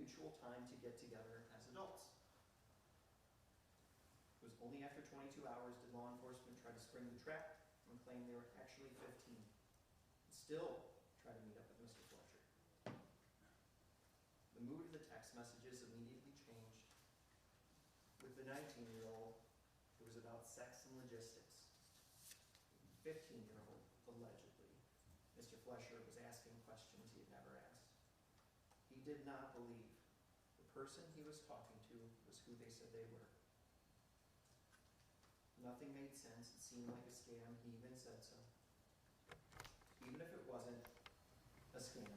mutual time to get together as adults. It was only after 22 hours did law enforcement try to spring the trap and claim they were actually 15. And still try to meet up with Mr. Fletcher. The mood of the text messages immediately changed. With the 19-year-old, it was about sex and logistics. 15-year-old, allegedly, Mr. Fletcher was asking questions he had never asked. He did not believe the person he was talking to was who they said they were. Nothing made sense. It seemed like a scam. He even said so. Even if it wasn't a scam,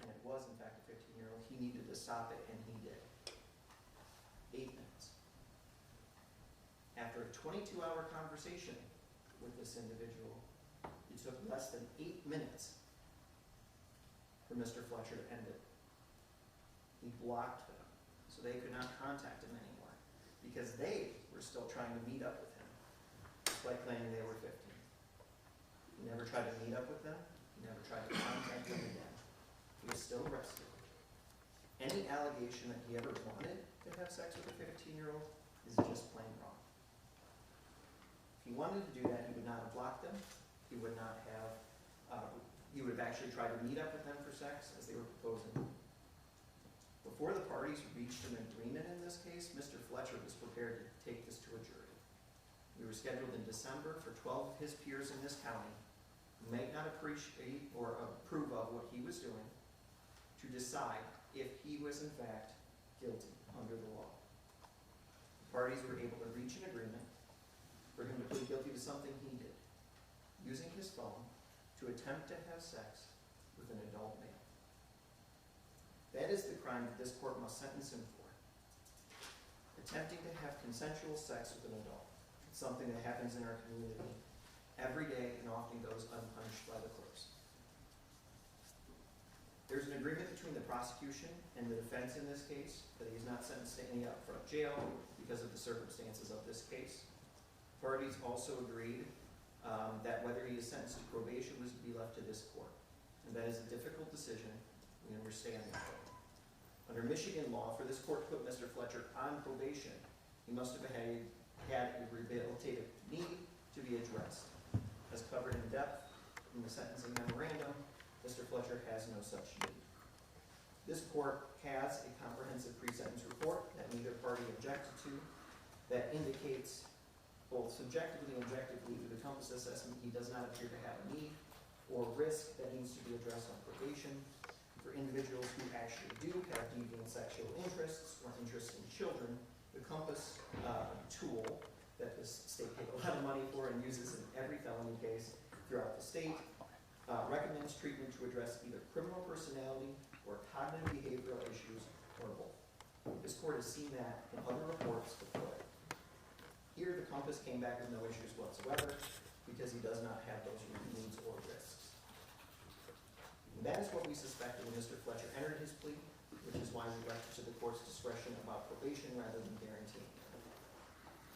and it was in fact a 15-year-old, he needed to stop it, and he did. 8 minutes. After a 22-hour conversation with this individual, it took less than 8 minutes for Mr. Fletcher to end it. He blocked them, so they could not contact him anymore, because they were still trying to meet up with him, despite claiming they were 15. He never tried to meet up with them. He never tried to contact them again. He was still arrested. Any allegation that he ever wanted to have sex with a 15-year-old is just plain wrong. If he wanted to do that, he would not have blocked them. He would not have, he would have actually tried to meet up with them for sex as they were proposing. Before the parties reached an agreement in this case, Mr. Fletcher was prepared to take this to a jury. We were scheduled in December for 12 of his peers in this county who might not appreciate or approve of what he was doing to decide if he was in fact guilty under the law. The parties were able to reach an agreement for him to plead guilty to something he did, using his phone to attempt to have sex with an adult male. That is the crime that this court must sentence him for. Attempting to have consensual sex with an adult. It's something that happens in our community every day and often goes unpunished by the courts. There's an agreement between the prosecution and the defense in this case that he's not sentenced to any upfront jail because of the circumstances of this case. Parties also agreed that whether he is sentenced to probation was to be left to this court. And that is a difficult decision. We understand that. Under Michigan law, for this court to put Mr. Fletcher on probation, he must have had a rehabilitative need to be addressed. As covered in depth in the sentencing memorandum, Mr. Fletcher has no such need. This court has a comprehensive pre-sentence report that neither party objected to that indicates both subjectively and objectively through the compass assessment he does not appear to have a need or risk that needs to be addressed on probation. For individuals who actually do have deviant sexual interests or interest in children, the compass tool that this state paid a lot of money for and uses in every felony case throughout the state recommends treatment to address either criminal personality or cognitive behavioral issues or both. This court has seen that in other reports before. Here, the compass came back with no issues whatsoever because he does not have those needs or risks. And that is what we suspected when Mr. Fletcher entered his plea, which is why we left it to the court's discretion about probation rather than guaranteeing it.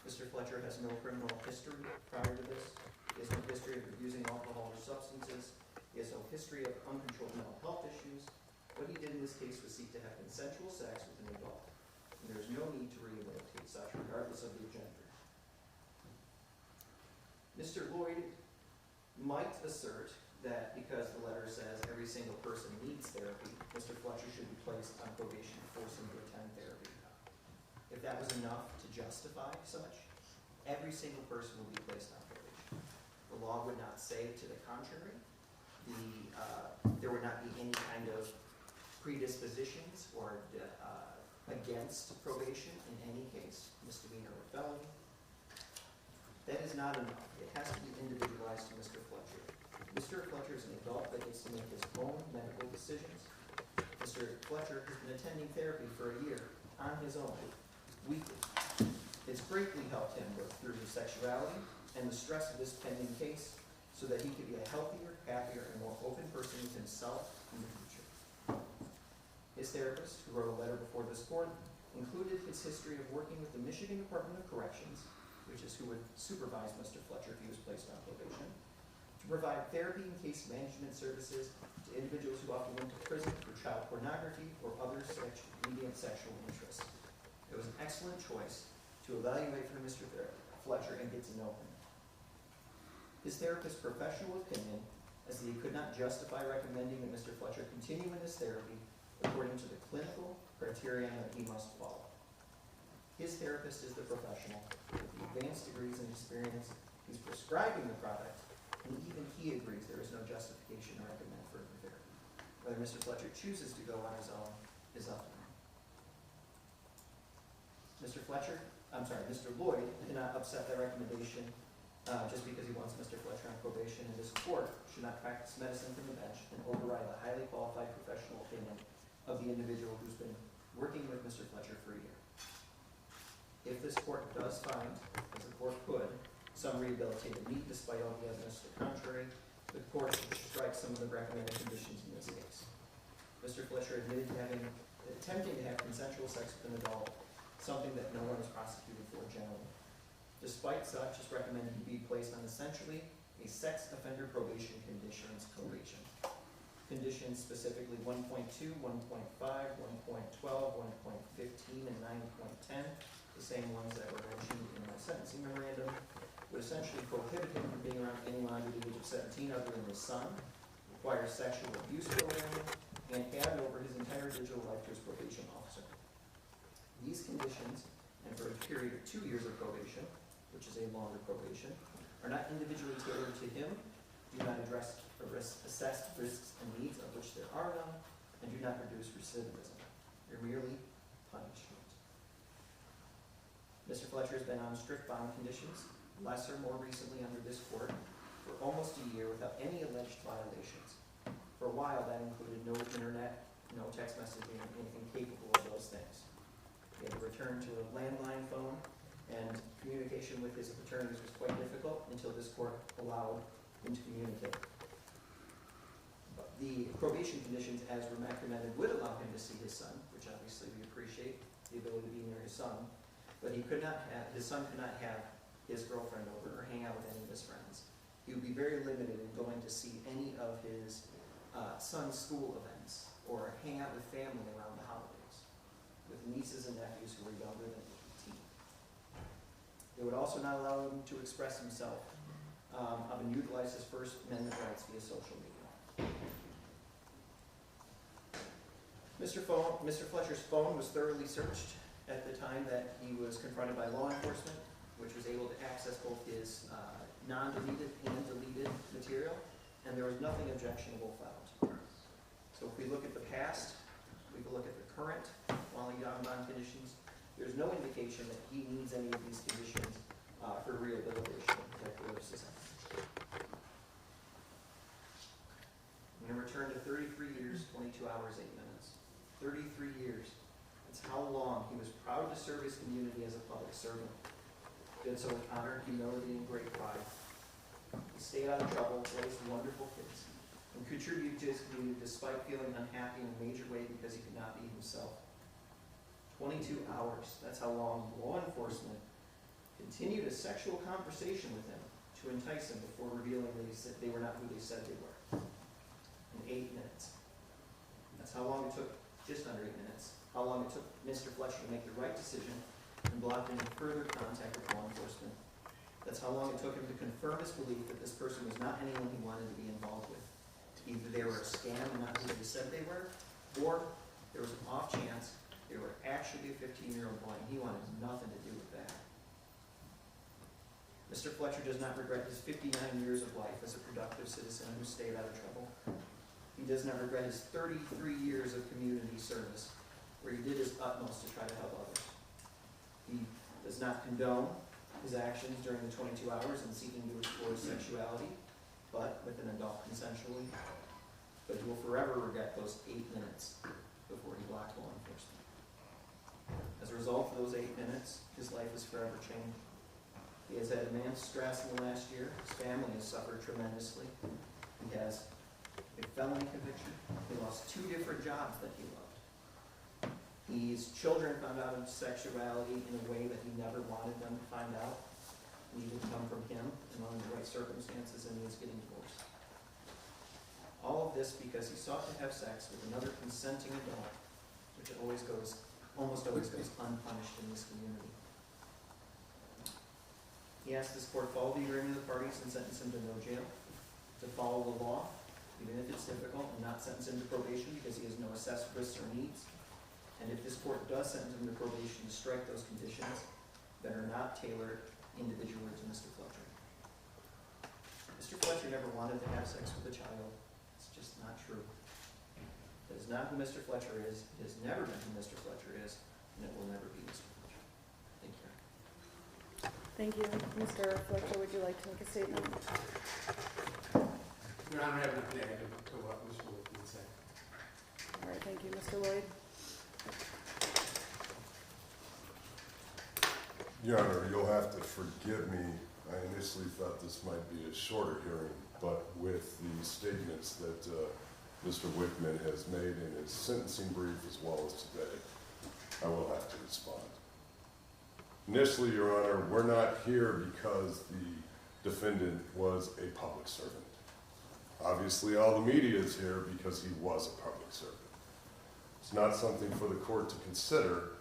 Mr. Fletcher has no criminal history prior to this. He has no history of abusing alcohol or substances. He has no history of uncontrolled mental health issues. What he did in this case was seek to have consensual sex with an adult. And there is no need to rehabilitate such, regardless of the gender. Mr. Lloyd might assert that because the letter says every single person needs therapy, Mr. Fletcher should be placed on probation to force him to attend therapy. If that was enough to justify such, every single person would be placed on probation. The law would not say to the contrary. There would not be any kind of predispositions or against probation in any case, misdemeanor or felony. That is not enough. It has to be individualized to Mr. Fletcher. Mr. Fletcher is an adult that gets to make his own medical decisions. Mr. Fletcher has been attending therapy for a year on his own, weekly. It's greatly helped him work through his sexuality and the stress of this pending case so that he could be a healthier, happier, and more open person with himself in the future. His therapist, who wrote a letter before this court, included his history of working with the Michigan Department of Corrections, which is who would supervise Mr. Fletcher if he was placed on probation, to provide therapy and case management services to individuals who often went to prison for child pornography or other deviant sexual interests. It was an excellent choice to evaluate for Mr. Fletcher and get to know him. His therapist's professional opinion is that he could not justify recommending that Mr. Fletcher continue in his therapy according to the clinical criterion that he must follow. His therapist is the professional with the advanced degrees and experience. He's prescribing the product, and even he agrees there is no justification to recommend further therapy. Whether Mr. Fletcher chooses to go on his own is up to him. Mr. Lloyd cannot upset that recommendation just because he wants Mr. Fletcher on probation, and this court should not practice medicine from the bench and override the highly qualified professional opinion of the individual who's been working with Mr. Fletcher for a year. If this court does find, as the court could, some rehabilitative need despite all the evidence to the contrary, the court should strike some of the recommended conditions in this case. Mr. Fletcher admitted to attempting to have consensual sex with an adult, something that no one is prosecuted for generally. Despite such, it's recommended he be placed on essentially a sex offender probation conditions probation. Conditions specifically 1.2, 1.5, 1.12, 1.15, and 9.10, the same ones that were mentioned in my sentencing memorandum, would essentially prohibit him from being around anyone under the age of 17 other than his son, require sexual abuse programming, and add over his entire digital life to his probation officer. These conditions, and for a period of 2 years of probation, which is a longer probation, are not individually tailored to him, do not address or assess risks and needs of which there are none, and do not reduce recidivism. They're merely punishment. Mr. Fletcher has been on strict bond conditions, less or more recently under this court, for almost a year without any alleged violations. For a while, that included no internet, no text messaging, anything capable of those things. He had to return to a landline phone, and communication with his attorneys was quite difficult until this court allowed him to communicate. But the probation conditions, as recommended, would allow him to see his son, which obviously we appreciate, the ability to be near his son, but his son could not have his girlfriend over or hang out with any of his friends. He would be very limited in going to see any of his son's school events or hang out with family around the holidays, with nieces and nephews who were younger than 18. It would also not allow him to express himself and utilize his First Amendment rights via social media. Mr. Fletcher's phone was thoroughly searched at the time that he was confronted by law enforcement, which was able to access both his non-deleted and deleted material, and there was nothing objectionable found. So if we look at the past, we can look at the current, while he's on bond conditions, there's no indication that he needs any of these conditions for rehabilitation purposes. I'm going to return to 33 years, 22 hours, 8 minutes. 33 years. That's how long he was proud to serve his community as a public servant. Did so with honor, humility, and great pride. He stayed out of trouble, raised wonderful kids, and contributed to his community despite feeling unhappy in a major way because he could not be himself. 22 hours, that's how long law enforcement continued a sexual conversation with him to entice him before revealing that they were not who they said they were. In 8 minutes. That's how long it took, just under 8 minutes, how long it took Mr. Fletcher to make the right decision and block any further contact with law enforcement. That's how long it took him to confirm his belief that this person was not anyone he wanted to be involved with. Either they were a scam and not who they said they were, or there was an off chance they were actually a 15-year-old boy and he wanted nothing to do with that. Mr. Fletcher does not regret his 59 years of life as a productive citizen who stayed out of trouble. He does not regret his 33 years of community service, where he did his utmost to try to help others. He does not condone his actions during the 22 hours in seeking to explore sexuality, but with an adult consensually. But he will forever regret those 8 minutes before he blocked law enforcement. As a result of those 8 minutes, his life is forever changed. He has had immense stress in the last year. His family has suffered tremendously. He has a felony conviction. He lost 2 different jobs that he loved. His children found out his sexuality in a way that he never wanted them to find out. It needed to come from him and under the right circumstances, and he is getting divorced. this because he sought to have sex with another consenting adult, which almost always goes unpunished in this community. He asked this court to follow the agreement of the parties and sentence him to no jail, to follow the law, even if it's difficult, and not sentence him to probation because he has no assessed risks or needs. And if this court does sentence him to probation, to strike those conditions that are not tailored individually to Mr. Fletcher. Mr. Fletcher never wanted to have sex with a child. It's just not true. That is not who Mr. Fletcher is. It has never been who Mr. Fletcher is, and it will never be Mr. Fletcher. Thank you. Thank you. Mr. Fletcher, would you like to make a statement? Your Honor, I have nothing to add to what Mr. Whitman said. All right, thank you. Mr. Lloyd? Your Honor, you'll have to forgive me. I initially thought this might be a shorter hearing, but with the statements that Mr. Whitman has made in his sentencing brief as well as today, I will have to respond. Initially, Your Honor, we're not here because the defendant was a public servant. Obviously, all the media is here because he was a public servant. It's not something for the court to consider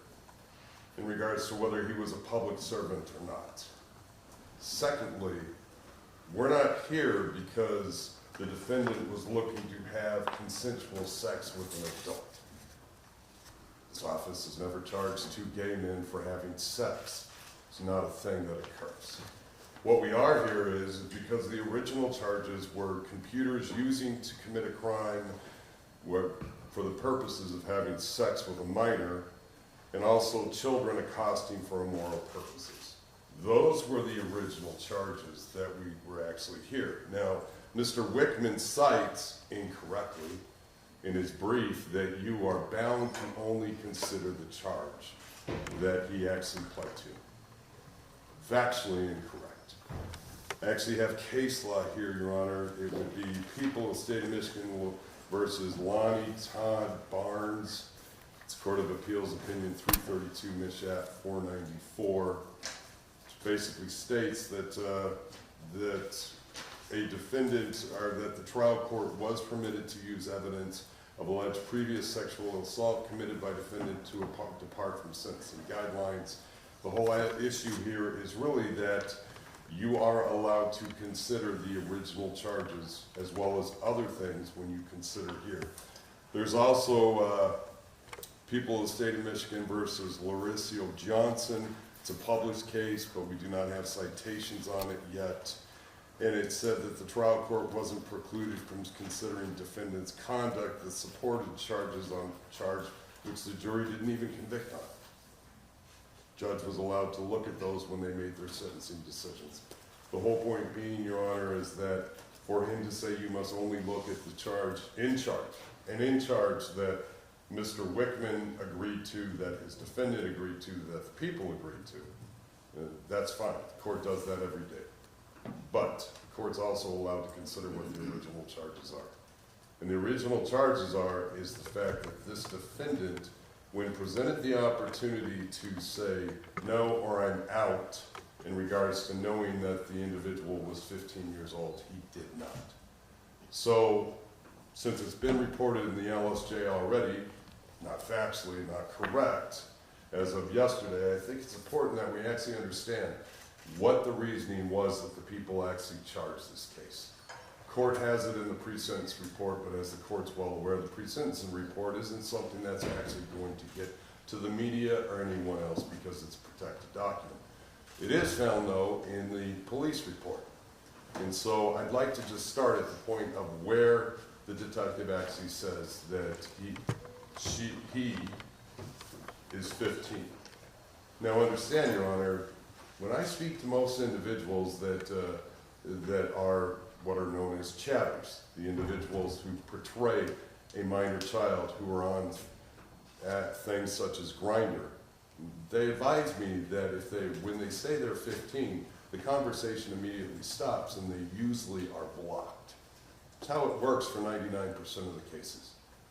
in regards to whether he was a public servant or not. Secondly, we're not here because the defendant was looking to have consensual sex with an adult. This office has never charged two gay men for having sex. It's not a thing that occurs. What we are here is because the original charges were computers using to commit a crime for the purposes of having sex with a minor, and also children accosting for immoral purposes. Those were the original charges that we were actually here. Now, Mr. Wickman cites incorrectly in his brief that you are bound to only consider the charge that he actually pled to. Factually incorrect. I actually have case law here, Your Honor. It would be People of the State of Michigan versus Lonnie Todd Barnes. It's Court of Appeals Opinion 332, Mishat 494, which basically states that a defendant, or that the trial court was permitted to use evidence of alleged previous sexual assault committed by defendant to depart from sentencing guidelines. The whole issue here is really that you are allowed to consider the original charges as well as other things when you consider here. There's also People of the State of Michigan versus Lauricio Johnson. It's a published case, but we do not have citations on it yet. And it said that the trial court wasn't precluded from considering defendant's conduct that supported charges on charge which the jury didn't even convict on. Judge was allowed to look at those when they made their sentencing decisions. The whole point being, Your Honor, is that for him to say you must only look at the charge, and in charge that Mr. Wickman agreed to, that his defendant agreed to, that the people agreed to, that's fine. The court does that every day. But the court's also allowed to consider what the original charges are. And the original charges is the fact that this defendant, when presented the opportunity to say no or I'm out in regards to knowing that the individual was 15 years old, he did not. So, since it's been reported in the LSJ already, not factually, not correct, as of yesterday, I think it's important that we actually understand what the reasoning was that the people actually charged this case. Court has it in the pre-sentence report, but as the court's well aware, the pre-sentencing report isn't something that's actually going to get to the media or anyone else because it's a protected document. It is found, though, in the police report. And so I'd like to just start at the point of where the detective actually says that he is 15. Now understand, Your Honor, when I speak to most individuals that are what are known as chatters, the individuals who portray a minor child who are on things such as Grindr, they advise me that when they say they're 15, the conversation immediately stops and they usually are blocked. It's how it works for 99% of the cases.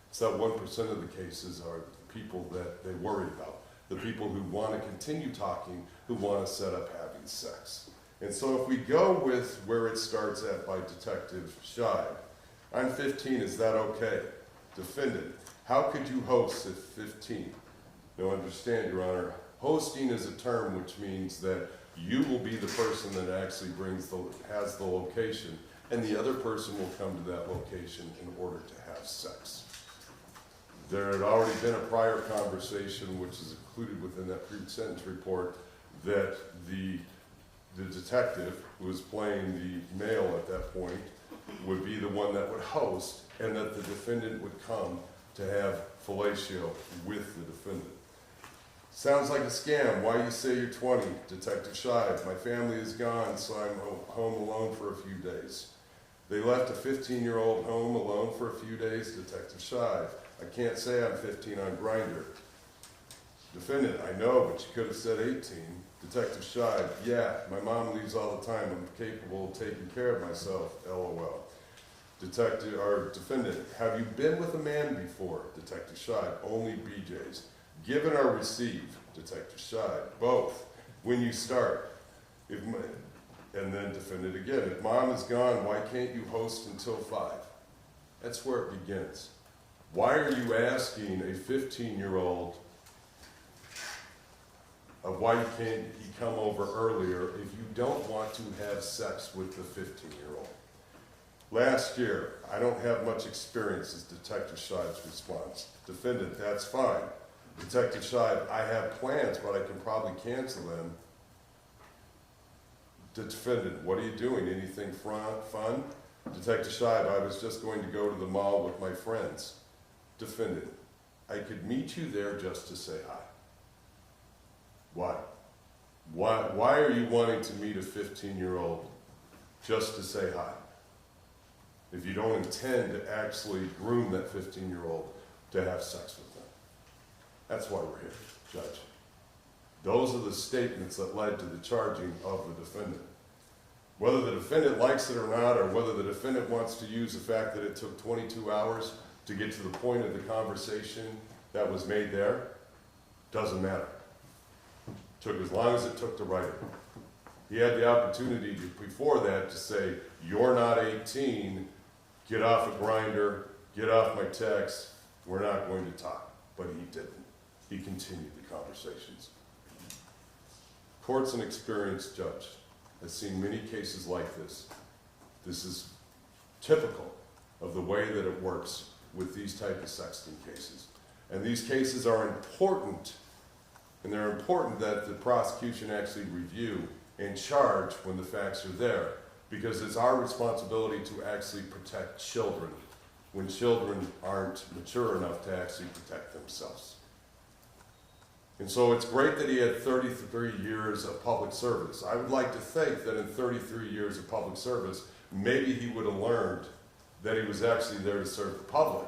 It's that 1% of the cases are the people that they worry about, the people who want to continue talking, who want to set up having sex. And so if we go with where it starts at by Detective Scheib, I'm 15, is that okay? Defendant, how could you host at 15? No, understand, Your Honor, hosting is a term which means that you will be the person that actually has the location, and the other person will come to that location in order to have sex. There had already been a prior conversation, which is included within that pre-sentence report, that the detective who was playing the male at that point would be the one that would host, and that the defendant would come to have fellatio with the defendant. Sounds like a scam. Why you say you're 20? Detective Shive, my family is gone, so I'm home alone for a few days. They left a 15-year-old home alone for a few days. Detective Shive, I can't say I'm 15 on Grindr. Defendant, I know, but you could have said 18. Detective Shive, yeah, my mom leaves all the time. I'm capable of taking care of myself, LOL. Defendant, have you been with a man before? Detective Shive, only BJ's. Given or receive? Detective Shive, both. When you start. And then defendant again, if mom is gone, why can't you host until 5? That's where it begins. Why are you asking a 15-year-old of why can't he come over earlier if you don't want to have sex with the 15-year-old? Last year, I don't have much experience, is Detective Shive's response. Defendant, that's fine. Detective Shive, I have plans, but I can probably cancel them. Defendant, what are you doing? Anything fun? Detective Shive, I was just going to go to the mall with my friends. Defendant, I could meet you there just to say hi. Why? Why are you wanting to meet a 15-year-old just to say hi? If you don't intend to actually groom that 15-year-old to have sex with them. That's why we're here, Judge. Those are the statements that led to the charging of the defendant. Whether the defendant likes it or not, or whether the defendant wants to use the fact that it took 22 hours to get to the point of the conversation that was made there, doesn't matter. Took as long as it took to write it. He had the opportunity before that to say, you're not 18, get off a Grindr, get off my text, we're not going to talk. But he didn't. He continued the conversations. Court's an experienced judge. Has seen many cases like this. This is typical of the way that it works with these type of sexting cases. And these cases are important, and they're important that the prosecution actually review and charge when the facts are there, because it's our responsibility to actually protect children when children aren't mature enough to actually protect themselves. And so it's great that he had 33 years of public service. I would like to think that in 33 years of public service, maybe he would have learned that he was actually there to serve the public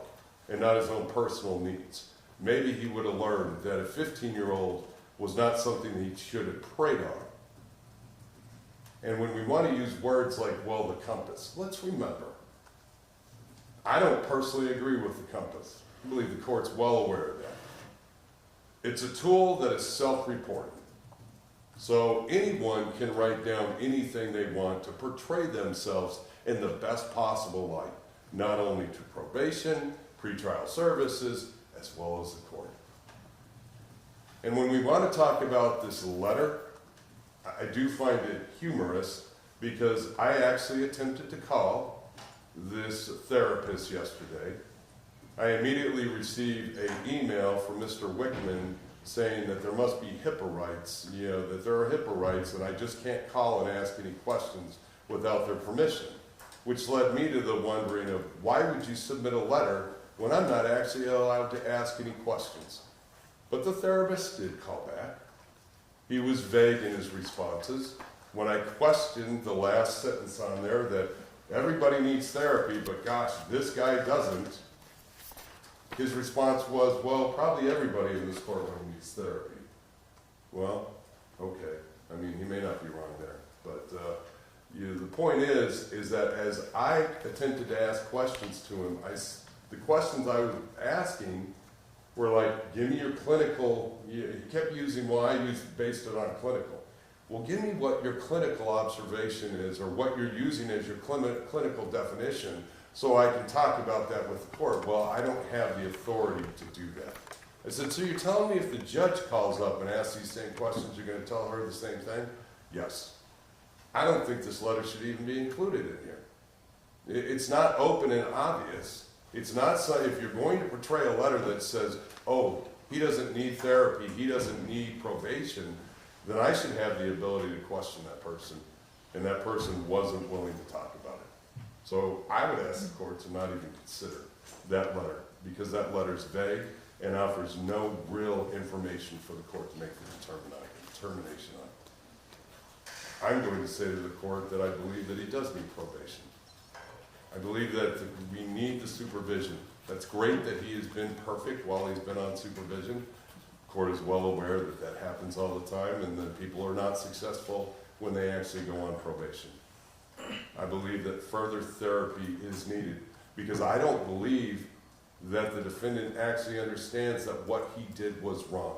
and not his own personal needs. Maybe he would have learned that a 15-year-old was not something that he should have preyed on. And when we want to use words like, well, the compass, let's remember, I don't personally agree with the compass. I believe the court's well aware of that. It's a tool that is self-reporting. So anyone can write down anything they want to portray themselves in the best possible light, not only to probation, pretrial services, as well as the court. And when we want to talk about this letter, I do find it humorous because I actually attempted to call this therapist yesterday. I immediately received an email from Mr. Wickman saying that there must be HIPAA rights, that there are HIPAA rights, and I just can't call and ask any questions without their permission, which led me to the wondering of why would you submit a letter when I'm not actually allowed to ask any questions? But the therapist did call back. He was vague in his responses. When I questioned the last sentence on there that everybody needs therapy, but gosh, this guy doesn't, his response was, well, probably everybody in this courtroom needs therapy. Well, okay. I mean, he may not be wrong there. But the point is that as I attempted to ask questions to him, the questions I was asking were like, give me your clinical, he kept using, well, I based it on clinical. Well, give me what your clinical observation is, or what you're using as your clinical definition so I can talk about that with the court. Well, I don't have the authority to do that. I said, so you're telling me if the judge calls up and asks these same questions, you're going to tell her the same thing? Yes. I don't think this letter should even be included in here. It's not open and obvious. It's not so, if you're going to portray a letter that says, oh, he doesn't need therapy, he doesn't need probation, then I should have the ability to question that person. And that person wasn't willing to talk about it. So I would ask the court to not even consider that letter, because that letter is vague and offers no real information for the court to make the determination on. I'm going to say to the court that I believe that he does need probation. I believe that we need the supervision. That's great that he has been perfect while he's been on supervision. The court is well aware that that happens all the time and that people are not successful when they actually go on probation. I believe that further therapy is needed because I don't believe that the defendant actually understands that what he did was wrong.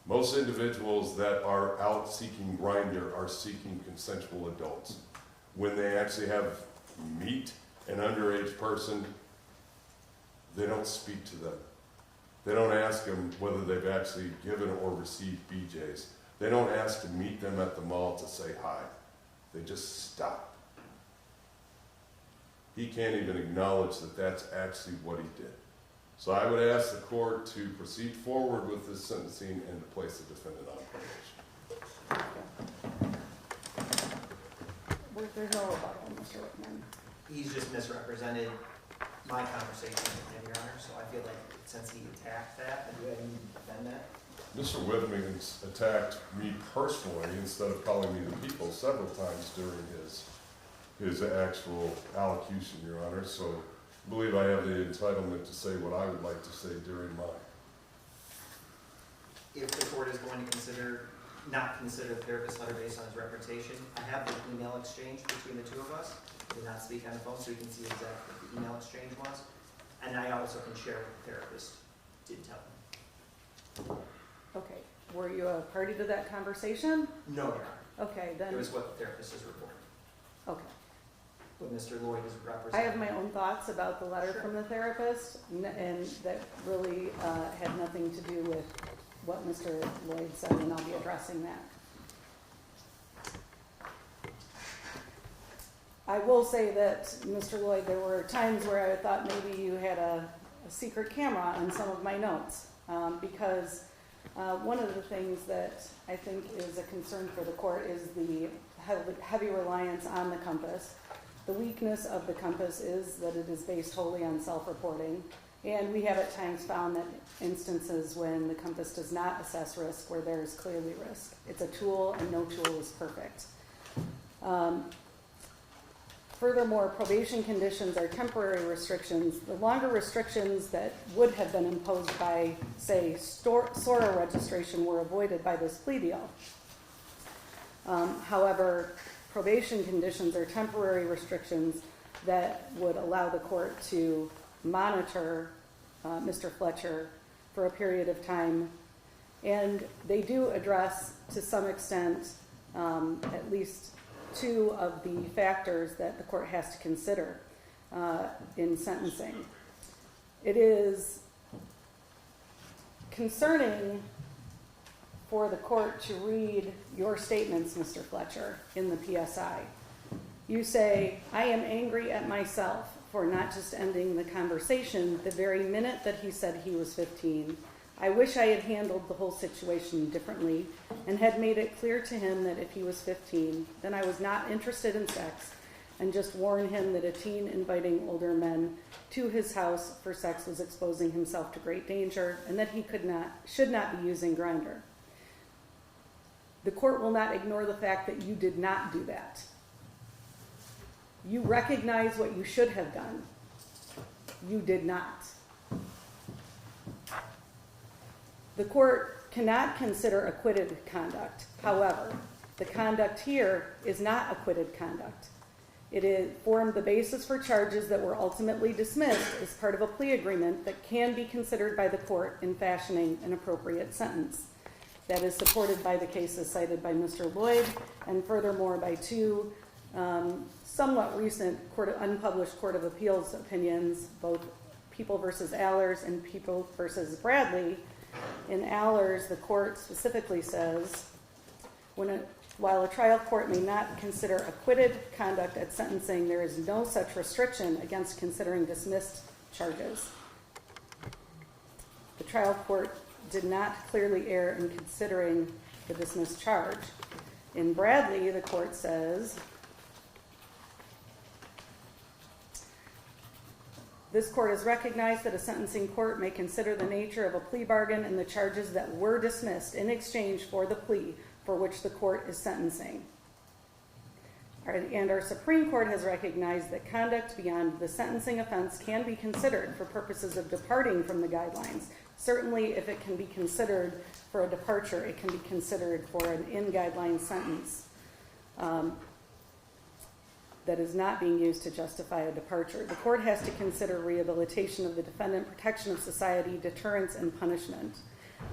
Most individuals that are out seeking grindr are seeking consensual adults. When they actually meet an underage person, they don't speak to them. They don't ask them whether they've actually given or received BJs. They don't ask to meet them at the mall to say hi. They just stop. He can't even acknowledge that that's actually what he did. So I would ask the court to proceed forward with this sentencing and to place the defendant on probation. There's no rebuttal, Mr. Whitman. He's just misrepresented my conversation with him, Your Honor, so I feel like since he attacked that, I need to defend that. Mr. Whitman's attacked me personally instead of calling me the people several times during his actual allocution, Your Honor. So I believe I have the entitlement to say what I would like to say during mine. If the court is going to not consider the therapist letter based on his reputation, I have the email exchange between the two of us. I did not speak on the phone, so you can see exactly what the email exchange was. And I also can share what the therapist did tell him. Okay, were you a party to that conversation? No, Your Honor. Okay, then, It was what the therapist has reported. okay. What Mr. Lloyd is I representing. have my own thoughts about the letter from the therapist, and that really had nothing to do with what Mr. Lloyd said, and I'll be addressing that. I will say that, Mr. Lloyd, there were times where I thought maybe you had a secret camera on some of my notes, because one of the things that I think is a concern for the court is the heavy reliance on the compass. The weakness of the compass is that it is based wholly on self-reporting, and we have at times found that instances when the compass does not assess risk where there is clearly risk. It's a tool, and no tool is perfect. Furthermore, probation conditions are temporary restrictions. The longer restrictions that would have been imposed by, say, SORA registration were avoided by this plea deal. However, probation conditions are temporary restrictions that would allow the court to monitor Mr. Fletcher for a period of time. And they do address, to some extent, at least two of the factors that the court has to consider in sentencing. It is concerning for the court to read your statements, Mr. Fletcher, in the PSI. You say, I am angry at myself for not just ending the conversation the very minute that he said he was 15. I wish I had handled the whole situation differently and had made it clear to him that if he was 15, then I was not interested in sex, and just warn him that a teen inviting older men to his house for sex was exposing himself to great danger, and that he should not be using Grindr. The court will not ignore the fact that you did not do that. You recognize what you should have done. You did not. The court cannot consider acquitted conduct. However, the conduct here is not acquitted conduct. It formed the basis for charges that were ultimately dismissed as part of a plea agreement that can be considered by the court in fashioning an appropriate sentence. That is supported by the cases cited by Mr. Lloyd, and furthermore by two somewhat recent unpublished Court of Appeals opinions, both People versus Allers and People versus Bradley. In Allers, the court specifically says, while a trial court may not consider acquitted conduct at sentencing, there is no such restriction against considering dismissed charges. The trial court did not clearly err in considering the dismissed charge. In Bradley, the court says, this court has recognized that a sentencing court may consider the nature of a plea bargain and the charges that were dismissed in exchange for the plea for which the court is sentencing. And our Supreme Court has recognized that conduct beyond the sentencing offense can be considered for purposes of departing from the guidelines. Certainly, if it can be considered for a departure, it can be considered for an in-guideline sentence that is not being used to justify a departure. The court has to consider rehabilitation of the defendant, protection of society, deterrence, and punishment.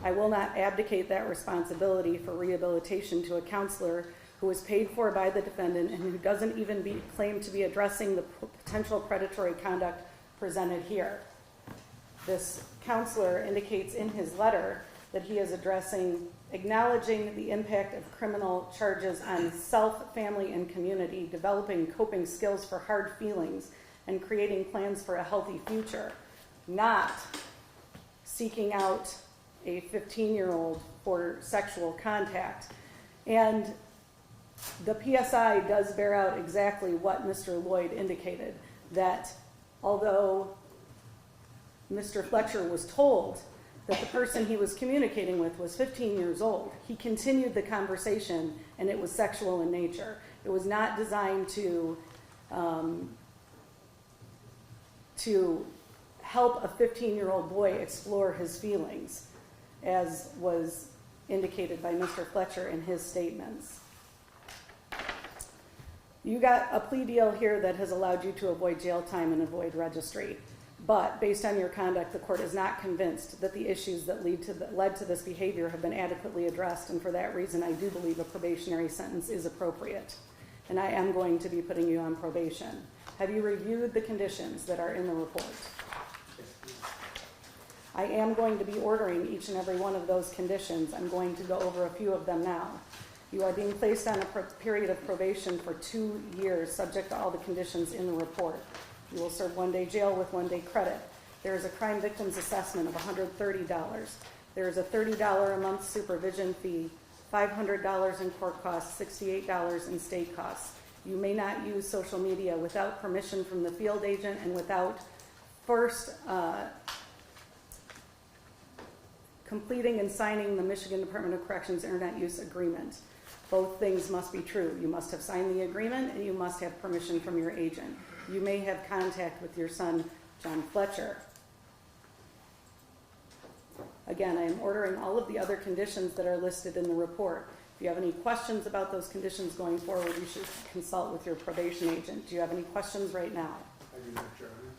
I will not abdicate that responsibility for rehabilitation to a counselor who is paid for by the defendant and who doesn't even claim to be addressing the potential predatory conduct presented here. This counselor indicates in his letter that he is acknowledging the impact of criminal charges on self, family, and community, developing coping skills for hard feelings, and creating plans for a healthy future, not seeking out a 15-year-old for sexual contact. And the PSI does bear out exactly what Mr. Lloyd indicated, that although Mr. Fletcher was told that the person he was communicating with was 15 years old, he continued the conversation and it was sexual in nature. It was not designed to help a 15-year-old boy explore his feelings, as was indicated by Mr. Fletcher in his statements. You got a plea deal here that has allowed you to avoid jail time and avoid registry. But based on your conduct, the court is not convinced that the issues that led to this behavior have been adequately addressed, and for that reason, I do believe a probationary sentence is appropriate. And I am going to be putting you on probation. Have you reviewed the conditions that are in the report? I am going to be ordering each and every one of those conditions. I'm going to go over a few of them now. You are being placed on a period of probation for 2 years, subject to all the conditions in the report. You will serve 1 day jail with 1 day credit. There is a crime victims assessment of $130. There is a $30 a month supervision fee, $500 in court costs, $68 in state costs. You may not use social media without permission from the field agent and without first completing and signing the Michigan Department of Corrections Internet Use Agreement. Both things must be true. You must have signed the agreement and you must have permission from your agent. You may have contact with your son, John Fletcher. Again, I am ordering all of the other conditions that are listed in the report. If you have any questions about those conditions going forward, you should consult with your probation agent. Do you have any questions right now? I do not, Your Honor.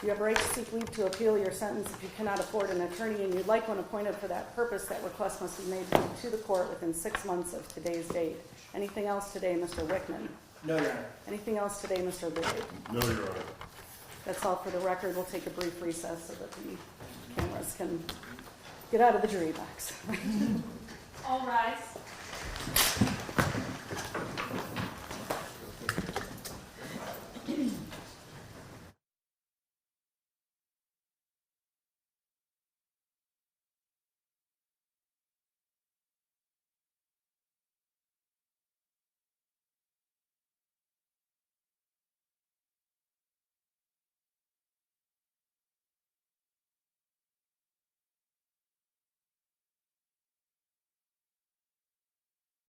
You have a right to seek leave to appeal your sentence if you cannot afford an attorney and you'd like one appointed for that purpose. That request must be made to the court within 6 months of today's date. Anything else today, Mr. Wickman? No, Your Honor. Anything else today, Mr. Lloyd? No, Your Honor. That's all for the record. We'll take a brief recess so that the cameras can get out of the jury box. All rise.